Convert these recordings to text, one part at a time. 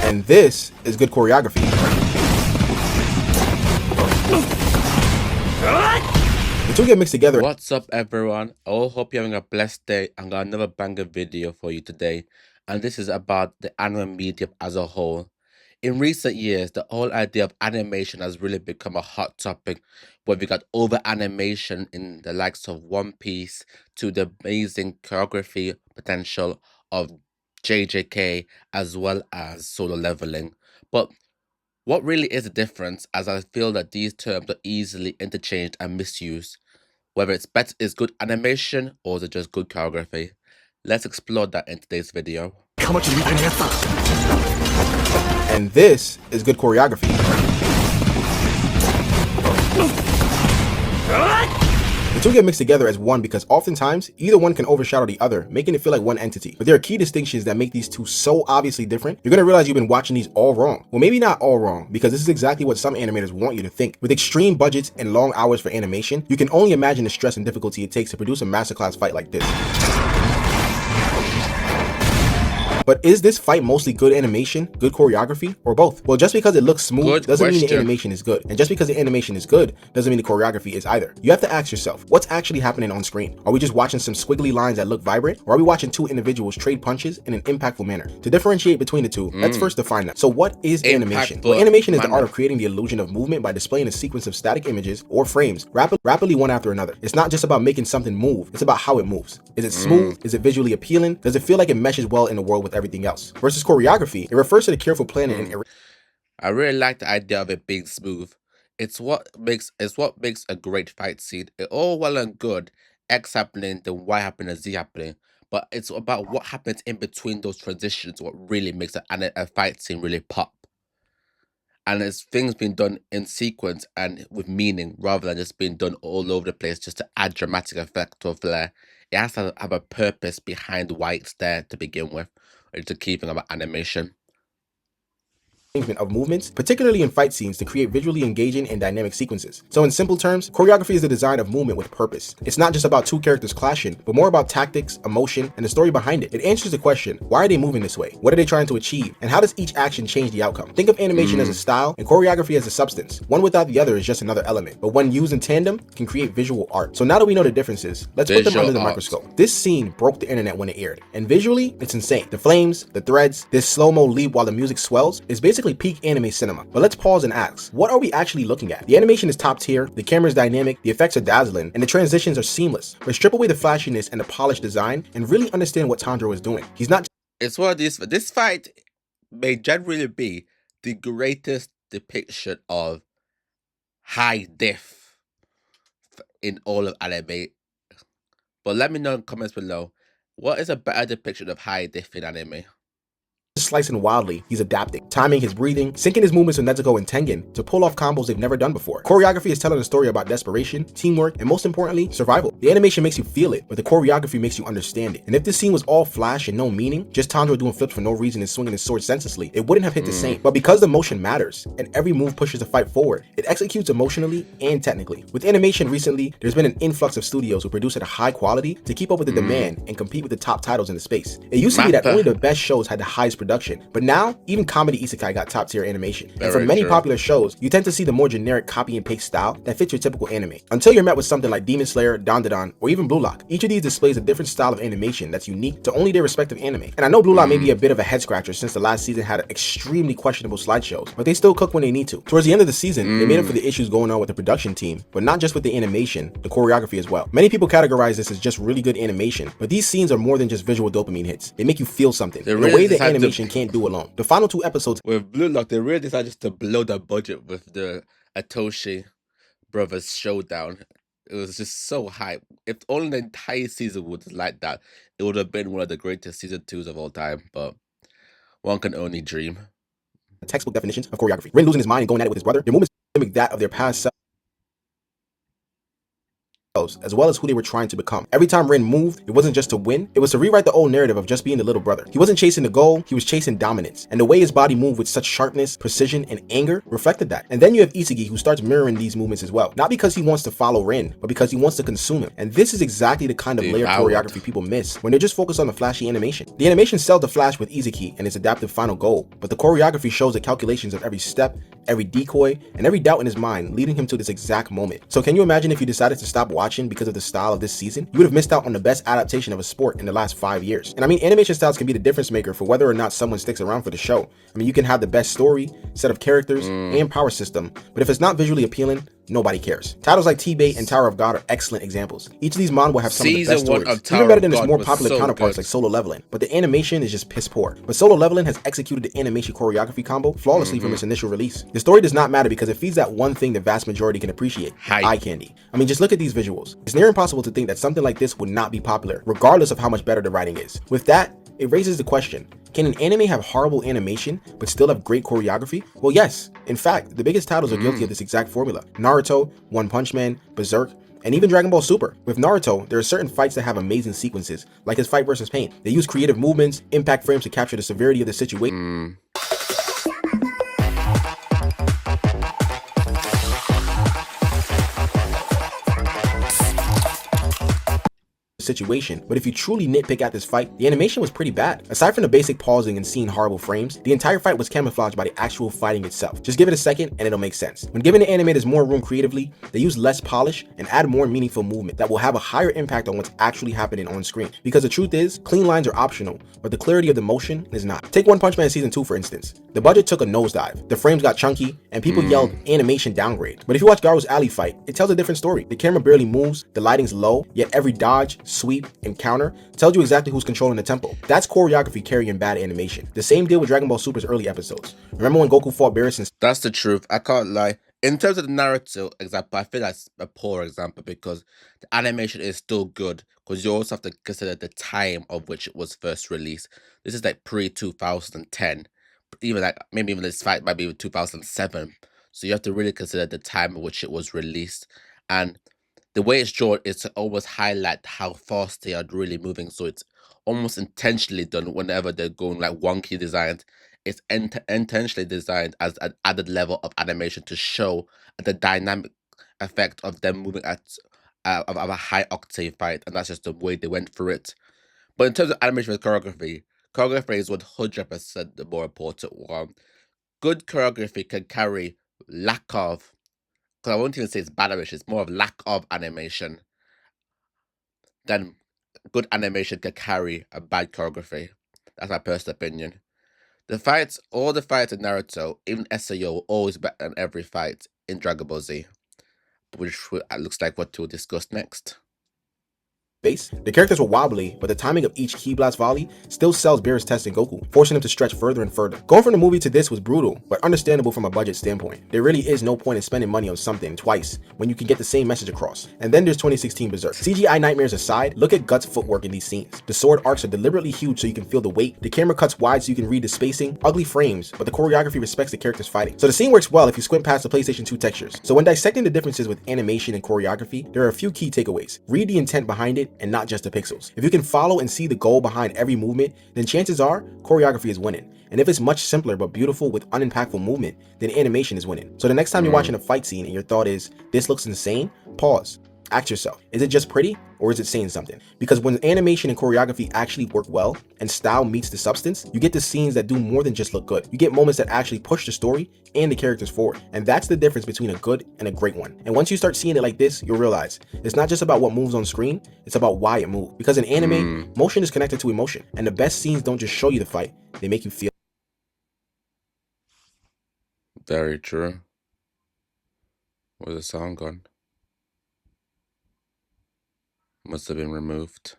And this is good choreography. The two get mixed together. What's up, everyone? I all hope you're having a blessed day. I got another banger video for you today, and this is about the anime medium as a whole. In recent years, the whole idea of animation has really become a hot topic, where we got over animation in the likes of One Piece to the amazing choreography potential of JJK as well as Solo Leveling. But what really is the difference, as I feel that these terms are easily interchanged and misused? Whether it's good animation or is it just good choreography? Let's explore that in today's video. And this is good choreography. The two get mixed together as one because oftentimes either one can overshadow the other, making it feel like one entity. But there are key distinctions that make these two so obviously different, you're gonna realize you've been watching these all wrong. Well, maybe not all wrong, because this is exactly what some animators want you to think. With extreme budgets and long hours for animation, you can only imagine the stress and difficulty it takes to produce a masterclass fight like this. But is this fight mostly good animation, good choreography, or both? Well, just because it looks smooth doesn't mean the animation is good. And just because the animation is good doesn't mean the choreography is either. You have to ask yourself, what's actually happening on screen? Are we just watching some squiggly lines that look vibrant? Or are we watching two individuals trade punches in an impactful manner? To differentiate between the two, let's first define that. So what is animation? Well, animation is the art of creating the illusion of movement by displaying a sequence of static images or frames rapidly one after another. It's not just about making something move, it's about how it moves. Is it smooth? Is it visually appealing? Does it feel like it meshes well in the world with everything else? Versus choreography, it refers to the careful planning and I really like the idea of it being smooth. It's what makes a great fight scene. It all well and good, X happening, then Y happening, Z happening. But it's about what happens in between those transitions, what really makes a fight scene really pop. And it's things being done in sequence and with meaning rather than just being done all over the place just to add dramatic effect or flair. It has to have a purpose behind why it's there to begin with. It's a key thing about animation. Of movements, particularly in fight scenes, to create visually engaging and dynamic sequences. So in simple terms, choreography is the design of movement with purpose. It's not just about two characters clashing, but more about tactics, emotion, and the story behind it. It answers the question, why are they moving this way? What are they trying to achieve? And how does each action change the outcome? Think of animation as a style and choreography as a substance. One without the other is just another element, but when used in tandem, can create visual art. So now that we know the differences, let's put them under the microscope. This scene broke the internet when it aired, and visually, it's insane. The flames, the threads, this slow-mo leap while the music swells is basically peak anime cinema. But let's pause and ask, what are we actually looking at? The animation is top tier, the camera is dynamic, the effects are dazzling, and the transitions are seamless. But strip away the flashiness and the polished design and really understand what Tanjiro is doing. He's not. It's one of these. This fight may generally be the greatest depiction of high diff in all of anime. But let me know in the comments below, what is a better depiction of high diff in anime? Slicing wildly, he's adapting, timing his breathing, syncing his movements with Nezuko and Tengen to pull off combos they've never done before. Choreography is telling a story about desperation, teamwork, and most importantly, survival. The animation makes you feel it, but the choreography makes you understand it. And if this scene was all flash and no meaning, just Tanjiro doing flips for no reason and swinging his sword senselessly, it wouldn't have hit the same. But because the motion matters, and every move pushes the fight forward, it executes emotionally and technically. With animation recently, there's been an influx of studios who produce at a high quality to keep up with the demand and compete with the top titles in the space. It used to be that only the best shows had the highest production, but now even comedy isekai got top tier animation. And for many popular shows, you tend to see the more generic copy and paste style that fits your typical anime, until you're met with something like Demon Slayer, Dandadan, or even Blue Lock. Each of these displays a different style of animation that's unique to only their respective anime. And I know Blue Lock may be a bit of a head scratcher since the last season had extremely questionable slideshows, but they still cook when they need to. Towards the end of the season, they made up for the issues going on with the production team, but not just with the animation, the choreography as well. Many people categorize this as just really good animation, but these scenes are more than just visual dopamine hits. They make you feel something in a way that animation can't do alone. The final two episodes with Blue Lock, they really decided just to blow the budget with the Atoshi brothers showdown. It was just so hype. If only the entire season was like that, it would have been one of the greatest season 2s of all time. But one can only dream. Textbook definitions of choreography. Rin losing his mind and going at it with his brother. Their movements mimic that of their past self. as well as who they were trying to become. Every time Rin moved, it wasn't just to win, it was to rewrite the old narrative of just being the little brother. He wasn't chasing the goal, he was chasing dominance. And the way his body moved with such sharpness, precision, and anger reflected that. And then you have Isagi, who starts mirroring these movements as well. Not because he wants to follow Rin, but because he wants to consume him. And this is exactly the kind of layered choreography people miss when they're just focused on the flashy animation. The animation sells the flash with Isagi and his adaptive final goal, but the choreography shows the calculations of every step, every decoy, and every doubt in his mind, leading him to this exact moment. So can you imagine if you decided to stop watching because of the style of this season? You would have missed out on the best adaptation of a sport in the last 5 years. And I mean, animation styles can be the difference maker for whether or not someone sticks around for the show. I mean, you can have the best story, set of characters, and power system, but if it's not visually appealing, nobody cares. Titles like T-Bait and Tower of God are excellent examples. Each of these manga will have some of the best stories, even better than its more popular counterparts like Solo Leveling, but the animation is just piss poor. But Solo Leveling has executed the animation choreography combo flawlessly from its initial release. The story does not matter because it feeds that one thing the vast majority can appreciate: eye candy. I mean, just look at these visuals. It's near impossible to think that something like this would not be popular, regardless of how much better the writing is. With that, it raises the question: can an anime have horrible animation but still have great choreography? Well, yes. In fact, the biggest titles are guilty of this exact formula: Naruto, One Punch Man, Berserk, and even Dragon Ball Super. With Naruto, there are certain fights that have amazing sequences, like his fight versus Pain. They use creative movements, impact frames to capture the severity of the situation. But if you truly nitpick at this fight, the animation was pretty bad. Aside from the basic pausing and seeing horrible frames, the entire fight was camouflaged by the actual fighting itself. Just give it a second and it'll make sense. When giving the animators more room creatively, they use less polish and add more meaningful movement that will have a higher impact on what's actually happening on screen. Because the truth is, clean lines are optional, but the clarity of the motion is not. Take One Punch Man Season 2 for instance. The budget took a nosedive, the frames got chunky, and people yelled animation downgrade. But if you watch Garo's alley fight, it tells a different story. The camera barely moves, the lighting's low, yet every dodge, sweep, and counter tells you exactly who's controlling the tempo. That's choreography carrying bad animation. The same deal with Dragon Ball Super's early episodes. Remember when Goku fought Beerus and... That's the truth. I can't lie. In terms of the Naruto example, I feel that's a poor example because the animation is still good, because you also have to consider the time of which it was first released. This is like pre-2010. Even like maybe even this fight might be 2007. So you have to really consider the time in which it was released. And the way it's drawn is to always highlight how fast they are really moving. So it's almost intentionally done whenever they're going like wonky designs. It's intentionally designed as an added level of animation to show the dynamic effect of them moving at of a high octave fight, and that's just the way they went through it. But in terms of animation with choreography, choreography is 100% the more important one. Good choreography can carry lack of, because I won't even say it's bad animation, it's more of lack of animation than good animation can carry a bad choreography. That's my personal opinion. All the fights in Naruto, even SAO, were always better than every fight in Dragon Ball Z, which looks like what we'll discuss next. base. The characters were wobbly, but the timing of each ki blast volley still sells Beerus' test in Goku, forcing him to stretch further and further. Going from the movie to this was brutal, but understandable from a budget standpoint. There really is no point in spending money on something twice when you can get the same message across. And then there's 2016 Berserk. CGI nightmares aside, look at Guts' footwork in these scenes. The sword arcs are deliberately huge so you can feel the weight. The camera cuts wide so you can read the spacing. Ugly frames, but the choreography respects the characters fighting. So the scene works well if you squint past the PlayStation 2 textures. So when dissecting the differences with animation and choreography, there are a few key takeaways. Read the intent behind it and not just the pixels. If you can follow and see the goal behind every movement, then chances are choreography is winning. And if it's much simpler but beautiful with unimpactful movement, then animation is winning. So the next time you're watching a fight scene and your thought is, this looks insane, pause. Ask yourself, is it just pretty or is it saying something? Because when animation and choreography actually work well and style meets the substance, you get the scenes that do more than just look good. You get moments that actually push the story and the characters forward. And that's the difference between a good and a great one. And once you start seeing it like this, you'll realize it's not just about what moves on screen, it's about why it moved. Because in anime, motion is connected to emotion. And the best scenes don't just show you the fight, they make you feel. Very true. Where's the sound gone? Must have been removed.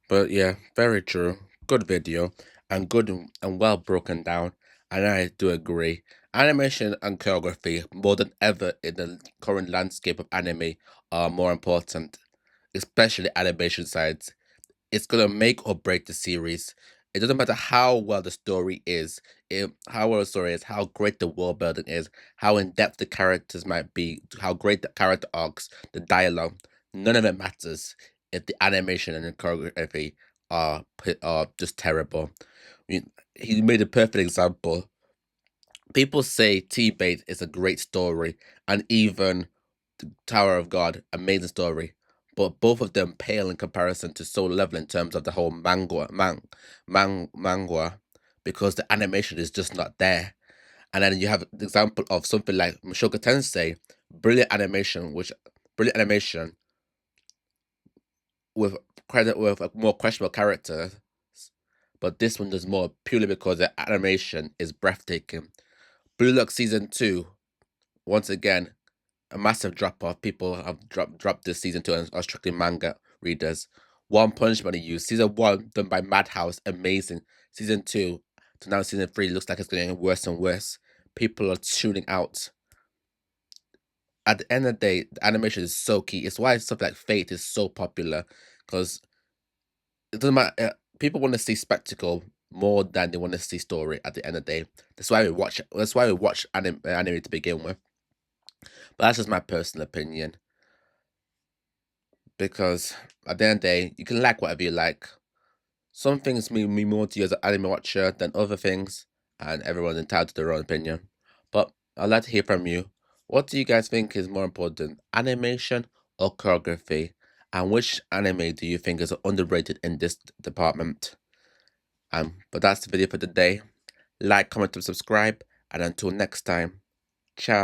But yeah, very true. Good video and good and well broken down. And I do agree. Animation and choreography, more than ever in the current landscape of anime, are more important, especially animation sides. It's gonna make or break the series. It doesn't matter how well the story is, how well the story is, how great the world building is, how in depth the characters might be, how great the character arcs, the dialogue. None of it matters if the animation and the choreography are just terrible. I mean, he made a perfect example. People say T-Bait is a great story, and even Tower of God, amazing story. But both of them pale in comparison to Soul Level in terms of the whole manga, because the animation is just not there. And then you have the example of something like Mushoku Tensei, brilliant animation with credit with a more questionable character, but this one does more purely because the animation is breathtaking. Blue Lock season 2, once again, a massive drop off. People have dropped this season 2 and are strictly manga readers. One Punch Man used season 1 done by Madhouse, amazing. Season 2 to now season 3 looks like it's getting worse and worse. People are tuning out. At the end of the day, the animation is so key. It's why stuff like Fate is so popular, because it doesn't matter. People want to see spectacle more than they want to see story. At the end of the day, that's why we watch. That's why we watch anime to begin with. But that's just my personal opinion. Because at the end of the day, you can like whatever you like. Some things mean me more to you as an anime watcher than other things, and everyone's entitled to their own opinion. But I'd like to hear from you. What do you guys think is more important, animation or choreography? And which anime do you think is underrated in this department? But that's the video for today. Like, comment, and subscribe, and until next time, ciao.